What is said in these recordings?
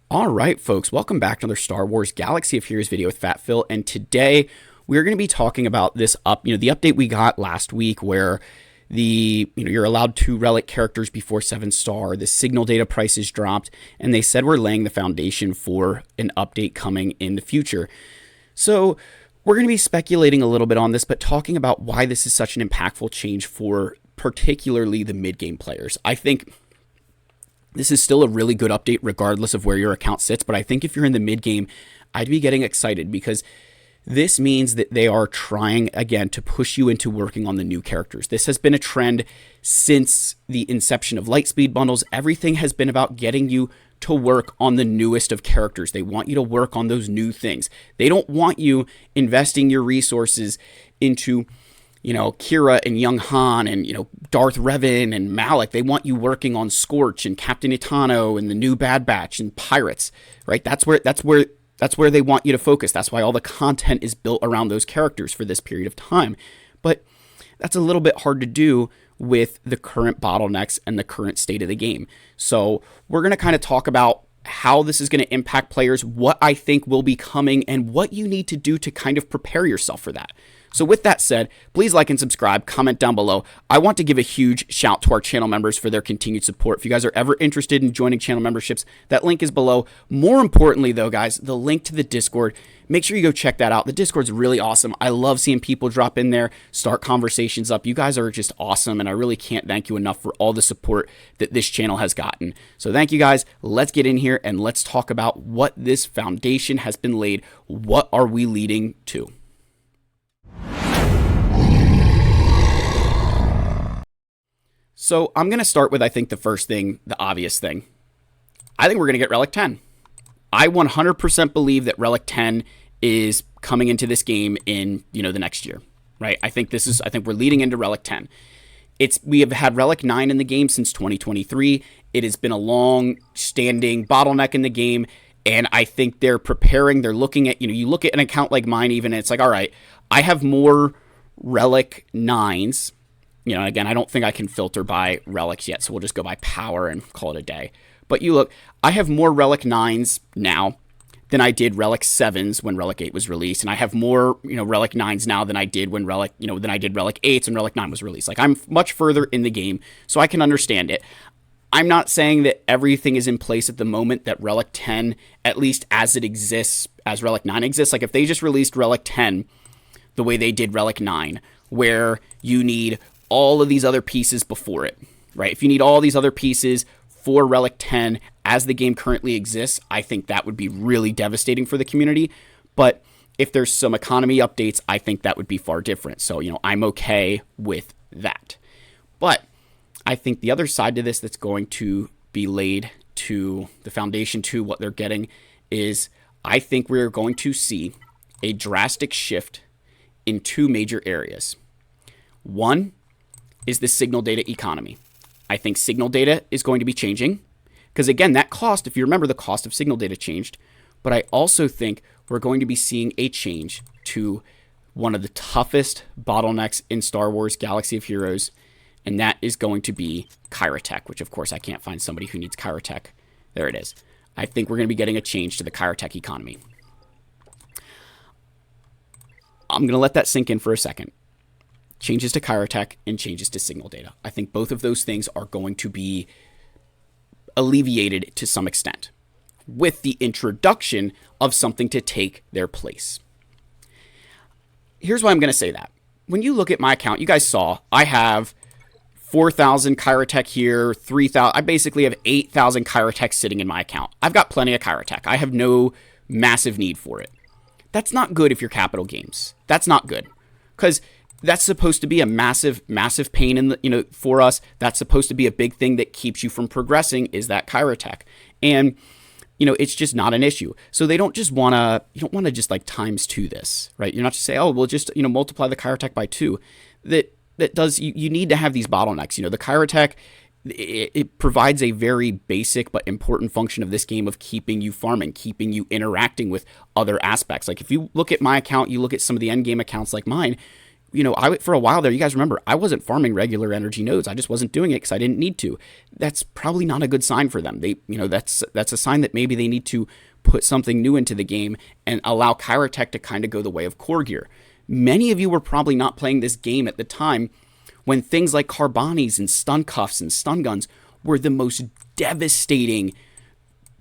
All right, folks, welcome back to another Star Wars Galaxy of Heroes video with Fat Phil. And today we're going to be talking about the update we got last week where you're allowed 2 relic characters before 7-star. The signal data prices dropped, and they said we're laying the foundation for an update coming in the future. So we're going to be speculating a little bit on this, but talking about why this is such an impactful change for particularly the mid-game players. I think this is still a really good update regardless of where your account sits, but I think if you're in the mid game, I'd be getting excited because this means that they are trying again to push you into working on the new characters. This has been a trend since the inception of Lightspeed bundles. Everything has been about getting you to work on the newest of characters. They want you to work on those new things. They don't want you investing your resources into Kira and Young Han and, Darth Revan and Malik. They want you working on Scorch and Captain Itano and the new Bad Batch and Pirates, right? That's where they want you to focus. That's why all the content is built around those characters for this period of time. But that's a little bit hard to do with the current bottlenecks and the current state of the game. So we're going to kind of talk about how this is going to impact players, what I think will be coming, and what you need to do to kind of prepare yourself for that. So with that said, please like and subscribe, comment down below. I want to give a huge shout to our channel members for their continued support. If you guys are ever interested in joining channel memberships, that link is below. More importantly though, guys, the link to the Discord, make sure you go check that out. The Discord's really awesome. I love seeing people drop in there, start conversations up. You guys are just awesome, and I really can't thank you enough for all the support that this channel has gotten. So thank you guys. Let's get in here and let's talk about what this foundation has been laid. What are we leading to? So I'm going to start with, I think, the first thing, the obvious thing. I think we're going to get Relic 10. I 100% believe that Relic 10 is coming into this game in, the next year, right? I think we're leading into Relic 10. We have had Relic 9 in the game since 2023. It has been a long-standing bottleneck in the game, and I think they're looking at, you look at an account like mine even, and it's like, all right, I have more Relic 9s. Again, I don't think I can filter by relics yet, so we'll just go by power and call it a day. But you look, I have more Relic 9s now than I did Relic 7s when Relic 8 was released, and I have more, Relic 9s now than I did when Relic 8s when Relic 9 was released. Like, I'm much further in the game, so I can understand it. I'm not saying that everything is in place at the moment that Relic 10, at least as it exists, as Relic 9 exists. Like, if they just released Relic 10 the way they did Relic 9, where you need all of these other pieces before it, right? If you need all these other pieces for Relic 10 as the game currently exists, I think that would be really devastating for the community. But if there's some economy updates, I think that would be far different. So, I'm okay with that. But I think the other side to this that's going to be laid to the foundation to what they're getting is I think we're going to see a drastic shift in 2 major areas. One is the signal data economy. I think signal data is going to be changing because, again, that cost, if you remember, the cost of signal data changed. But I also think we're going to be seeing a change to one of the toughest bottlenecks in Star Wars Galaxy of Heroes, and that is going to be Kyrotech, which, of course, I can't find somebody who needs Kyrotech. There it is. I think we're going to be getting a change to the Kyrotech economy. I'm going to let that sink in for a second. Changes to Kyrotech and changes to signal data. I think both of those things are going to be alleviated to some extent with the introduction of something to take their place. Here's why I'm going to say that. When you look at my account, you guys saw I have 4,000 Kyrotech here, 3,000. I basically have 8,000 Kyrotech sitting in my account. I've got plenty of Kyrotech. I have no massive need for it. That's not good if you're Capital Games. That's not good because that's supposed to be a massive pain in the, for us. That's supposed to be a big thing that keeps you from progressing is that Kyrotech. And, it's just not an issue. So they don't just want to, you don't want to just like times 2 this, right? You're not just say, oh, we'll just, multiply the Kyrotech by 2. That does, you need to have these bottlenecks. The Kyrotech, it provides a very basic but important function of this game of keeping you farming, keeping you interacting with other aspects. Like if you look at my account, you look at some of the end game accounts like mine, for a while there, you guys remember, I wasn't farming regular energy nodes. I just wasn't doing it because I didn't need to. That's probably not a good sign for them. That's a sign that maybe they need to put something new into the game and allow Kyrotech to kind of go the way of core gear. Many of you were probably not playing this game at the time when things like Carbonis and stun cuffs and stun guns were the most devastating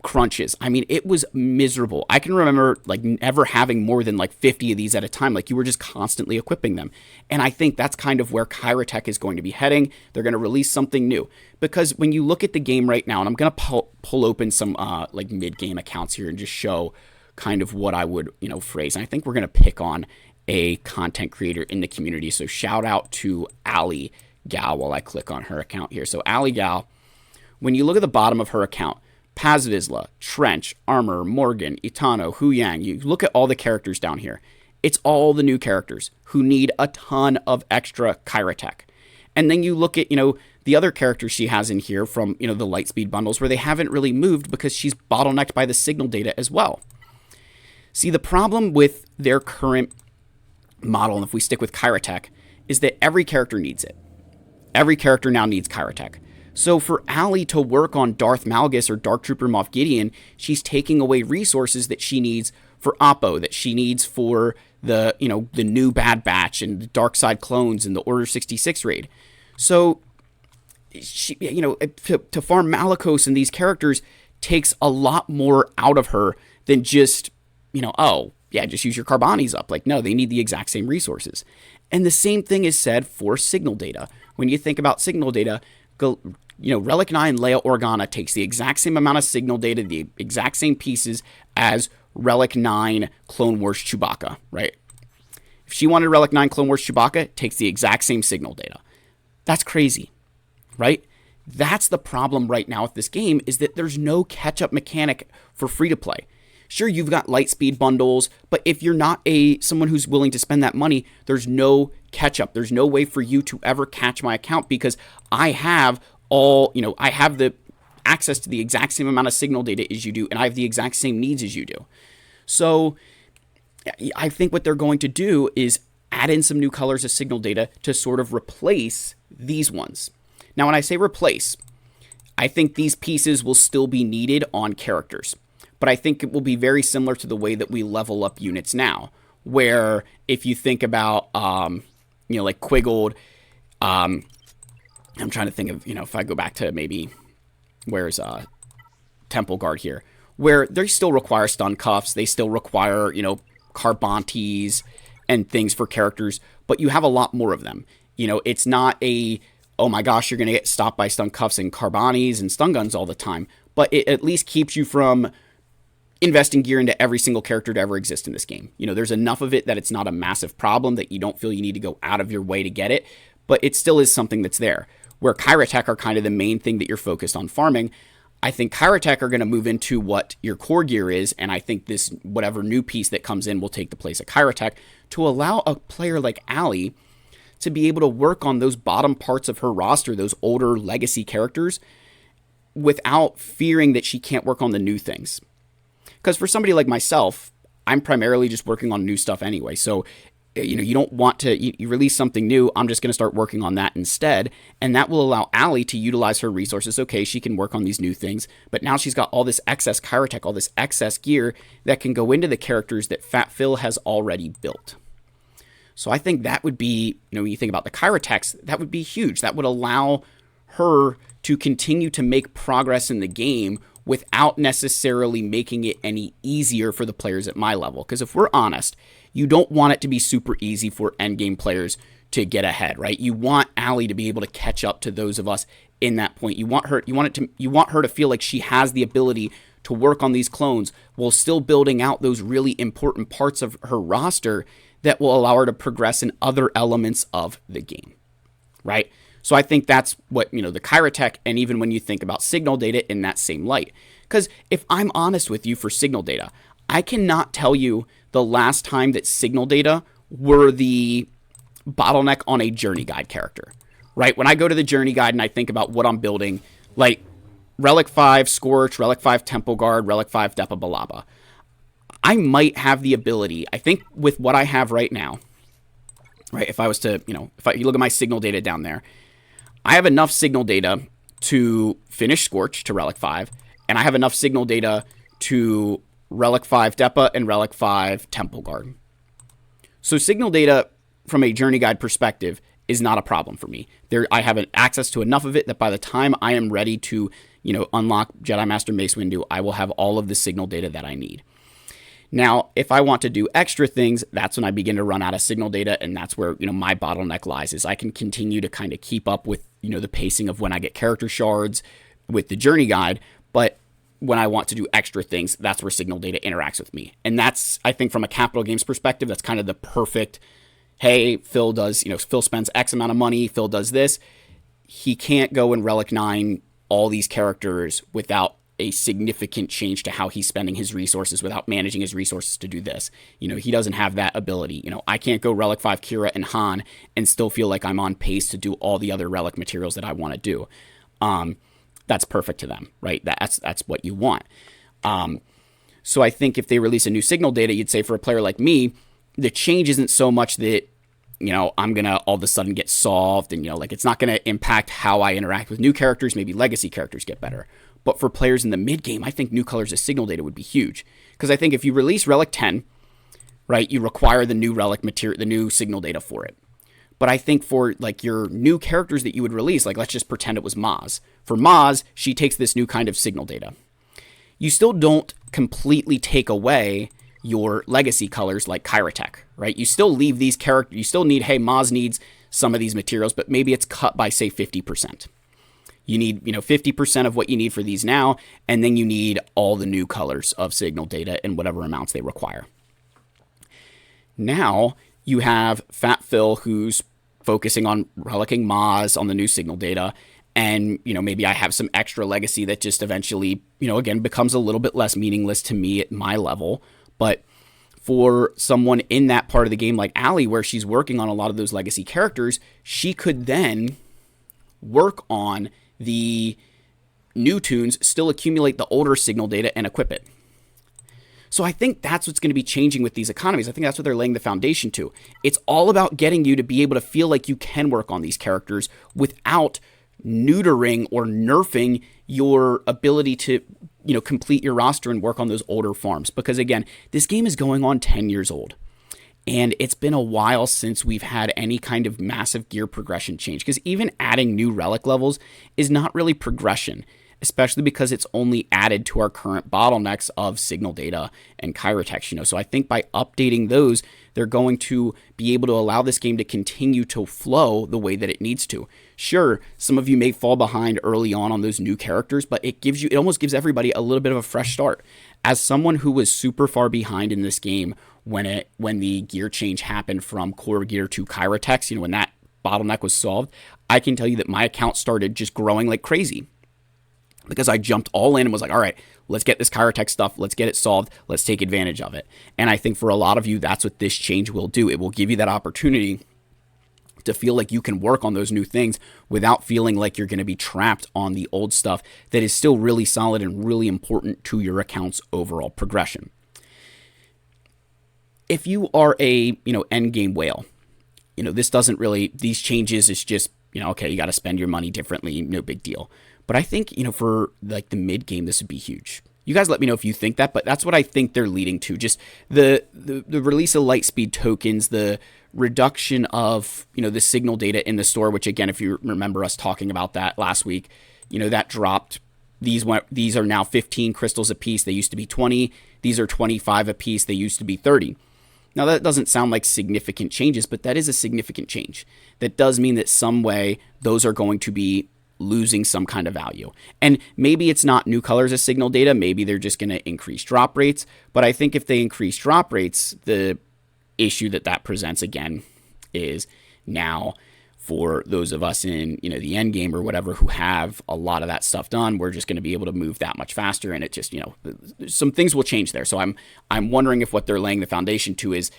crunches. I mean, it was miserable. I can remember never having more than 50 of these at a time. You were just constantly equipping them. And I think that's kind of where Kyrotech is going to be heading. They're going to release something new. Because when you look at the game right now, and I'm going to pull open some mid-game accounts here and just show kind of what I would, phrase. And I think we're going to pick on a content creator in the community. So shout out to Ali Gal while I click on her account here. So Ali Gal, when you look at the bottom of her account, Pazvizla, Trench, Armor, Morgan, Itano, Hu Yang, you look at all the characters down here. It's all the new characters who need a ton of extra Kyrotech. And then you look at, the other characters she has in here from, the Lightspeed bundles where they haven't really moved because she's bottlenecked by the signal data as well. See, the problem with their current model, and if we stick with Kyrotech, is that every character needs it. Every character now needs Kyrotech. So for Ali to work on Darth Malgus or Dark Trooper Moff Gideon, she's taking away resources that she needs for Oppo, that she needs for the new Bad Batch and the Dark Side clones and the Order 66 raid. So she, to farm Malicos and these characters takes a lot more out of her than just, just use your Carbonis up. No, they need the exact same resources. And the same thing is said for signal data. When you think about signal data, Relic 9 Leia Organa takes the exact same amount of signal data, the exact same pieces as Relic 9 Clone Wars Chewbacca, right? If she wanted Relic 9 Clone Wars Chewbacca, it takes the exact same signal data. That's crazy, right? That's the problem right now with this game, is that there's no catch-up mechanic for free-to-play. Sure, you've got Lightspeed bundles, but if you're not someone who's willing to spend that money, there's no catch-up. There's no way for you to ever catch my account because I have I have the access to the exact same amount of signal data as you do, and I have the exact same needs as you do. So I think what they're going to do is add in some new colors of signal data to sort of replace these ones. Now, when I say replace, I think these pieces will still be needed on characters, but I think it will be very similar to the way that we level up units now, where if you think about, like Quiggled, I'm trying to think of, if I go back to maybe, where's Temple Guard here, where they still require stun cuffs, they still require, Carbontes and things for characters, but you have a lot more of them. It's not oh my gosh, you're going to get stopped by stun cuffs and Carbonis and stun guns all the time, but it at least keeps you from investing gear into every single character to ever exist in this game. There's enough of it that it's not a massive problem that you don't feel you need to go out of your way to get it, but it still is something that's there. Where Kyrotech are kind of the main thing that you're focused on farming, I think Kyrotech are going to move into what your core gear is, and I think this whatever new piece that comes in will take the place of Kyrotech to allow a player like Ali to be able to work on those bottom parts of her roster, those older legacy characters, without fearing that she can't work on the new things. Because for somebody like myself, I'm primarily just working on new stuff anyway, so you don't want to, you release something new, I'm just going to start working on that instead, and that will allow Ali to utilize her resources. Okay, she can work on these new things, but now she's got all this excess Kyrotech, all this excess gear that can go into the characters that Fat Phil has already built. So I think that would be, when you think about the Kyrotechs, that would be huge. That would allow her to continue to make progress in the game without necessarily making it any easier for the players at my level. Because if we're honest, you don't want it to be super easy for endgame players to get ahead, right? You want Ali to be able to catch up to those of us in that point. You want her to feel like she has the ability to work on these clones while still building out those really important parts of her roster that will allow her to progress in other elements of the game, right? So I think that's what, the Kyrotech, and even when you think about signal data in that same light. Because if I'm honest with you for signal data, I cannot tell you the last time that signal data were the bottleneck on a journey guide character, right? When I go to the journey guide and I think about what I'm building, like Relic 5 Scorch, Relic 5 Temple Guard, Relic 5 Depa Balaba, I might have the ability, I think with what I have right now, right? If I was to, if you look at my signal data down there, I have enough signal data to finish Scorch to Relic 5, and I have enough signal data to Relic 5 Depa and Relic 5 Temple Guard. So signal data from a journey guide perspective is not a problem for me. I have access to enough of it that by the time I am ready to, unlock Jedi Master Mace Windu, I will have all of the signal data that I need. Now, if I want to do extra things, that's when I begin to run out of signal data, and that's where, my bottleneck lies, is I can continue to kind of keep up with, the pacing of when I get character shards with the journey guide, but when I want to do extra things, that's where signal data interacts with me. And that's, I think, from a Capital Games perspective, that's kind of the perfect, hey, Phil does, Phil spends X amount of money, Phil does this. He can't go and Relic 9 all these characters without a significant change to how he's spending his resources, without managing his resources to do this. He doesn't have that ability. I can't go Relic 5 Kira and Han and still feel like I'm on pace to do all the other Relic materials that I want to do. That's perfect to them, right? That's what you want. So I think if they release a new signal data, you'd say for a player like me, the change isn't so much that, I'm going to all of a sudden get solved and, it's not going to impact how I interact with new characters. Maybe legacy characters get better. But for players in the mid game, I think new colors of signal data would be huge. Because I think if you release Relic 10, right, you require the new Relic material, the new signal data for it. But I think for your new characters that you would release, let's just pretend it was Maz. For Maz, she takes this new kind of signal data. You still don't completely take away your legacy colors like Kairatech, right? You still leave these characters, you still need, hey, Maz needs some of these materials, but maybe it's cut by, say, 50%. You need, 50% of what you need for these now, and then you need all the new colors of signal data in whatever amounts they require. Now, you have Fat Phil, who's focusing on relicking Maz on the new signal data, and, maybe I have some extra legacy that just eventually, again, becomes a little bit less meaningless to me at my level, but for someone in that part of the game like Allie, where she's working on a lot of those legacy characters, she could then work on the new tunes, still accumulate the older signal data, and equip it. So I think that's what's going to be changing with these economies. I think that's what they're laying the foundation to. It's all about getting you to be able to feel like you can work on these characters without neutering or nerfing your ability to, complete your roster and work on those older farms. Because again, this game is going on 10 years old. And it's been a while since we've had any kind of massive gear progression change, because even adding new relic levels is not really progression, especially because it's only added to our current bottlenecks of signal data and Kairatech. So I think by updating those, they're going to be able to allow this game to continue to flow the way that it needs to. Sure, some of you may fall behind early on those new characters, but it almost gives everybody a little bit of a fresh start. As someone who was super far behind in this game when the gear change happened from core gear to Kairatech, when that bottleneck was solved, I can tell you that my account started just growing like crazy. Because I jumped all in and was like, all right, let's get this Kairatech stuff. Let's get it solved. Let's take advantage of it. And I think for a lot of you, that's what this change will do. It will give you that opportunity to feel like you can work on those new things without feeling like you're going to be trapped on the old stuff that is still really solid and really important to your account's overall progression. If you are a, end game whale, this doesn't really, these changes is just, okay, you got to spend your money differently. No big deal. But I think, for the mid game, this would be huge. You guys let me know if you think that, but that's what I think they're leading to. Just the release of Lightspeed tokens, the reduction of, the signal data in the store, which again, if you remember us talking about that last week, that dropped. These are now 15 crystals a piece. They used to be 20. These are 25 a piece. They used to be 30. Now, that doesn't sound like significant changes, but that is a significant change. That does mean that some way those are going to be losing some kind of value. And maybe it's not new colors as signal data. Maybe they're just going to increase drop rates. But I think if they increase drop rates, the issue that presents again is now for those of us in, the end game or whatever who have a lot of that stuff done, we're just going to be able to move that much faster. And it just, some things will change there. So I'm wondering if what they're laying the foundation to is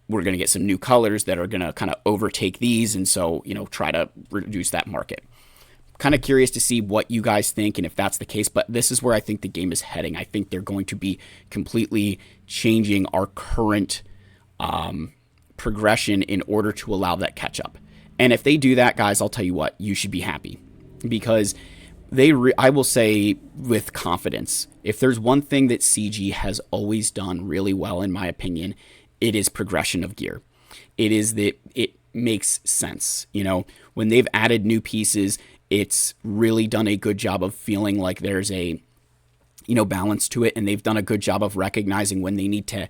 we're going to get some new colors that are going to kind of overtake these. And so, try to reduce that market. Kind of curious to see what you guys think and if that's the case, but this is where I think the game is heading. I think they're going to be completely changing our current progression in order to allow that catch up. And if they do that, guys, I'll tell you what, you should be happy, because I will say with confidence, if there's one thing that CG has always done really well, in my opinion, it is progression of gear. It is that it makes sense. You know, when they've added new pieces, it's really done a good job of feeling like there's a, you know, balance to it. And they've done a good job of recognizing when they need to,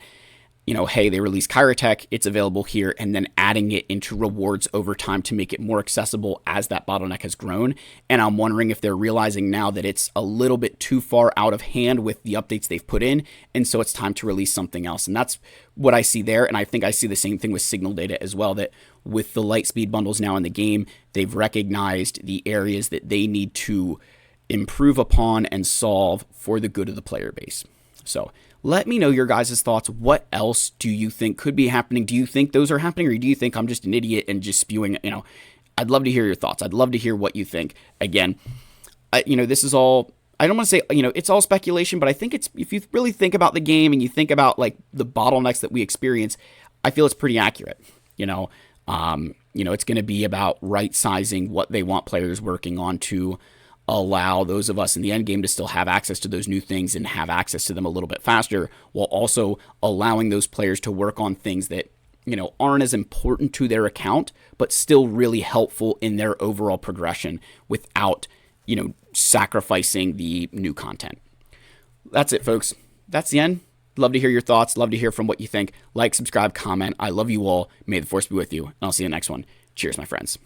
you know, hey, they release Chirotech, it's available here, and then adding it into rewards over time to make it more accessible as that bottleneck has grown. And I'm wondering if they're realizing now that it's a little bit too far out of hand with the updates they've put in, and so it's time to release something else. And that's what I see there, and I think I see the same thing with signal data as well, that with the light speed bundles now in the game, they've recognized the areas that they need to improve upon and solve for the good of the player base. So let me know your guys' thoughts. What else do you think could be happening? Do you think those are happening, or do you think I'm just an idiot and just spewing, you know? I'd love to hear your thoughts. I'd love to hear what you think. Again, you know, this is all, I don't want to say, you know, it's all speculation, but I think it's, if you really think about the game and you think about like the bottlenecks that we experience, I feel it's pretty accurate. You know, it's going to be about right sizing what they want players working on to allow those of us in the end game to still have access to those new things and have access to them a little bit faster, while also allowing those players to work on things that, you know, aren't as important to their account, but still really helpful in their overall progression without, you know, sacrificing the new content. That's it, folks. That's the end. Love to hear your thoughts. Love to hear from what you think. Like, subscribe, comment. I love you all. May the force be with you. And I'll see you in the next one. Cheers, my friends.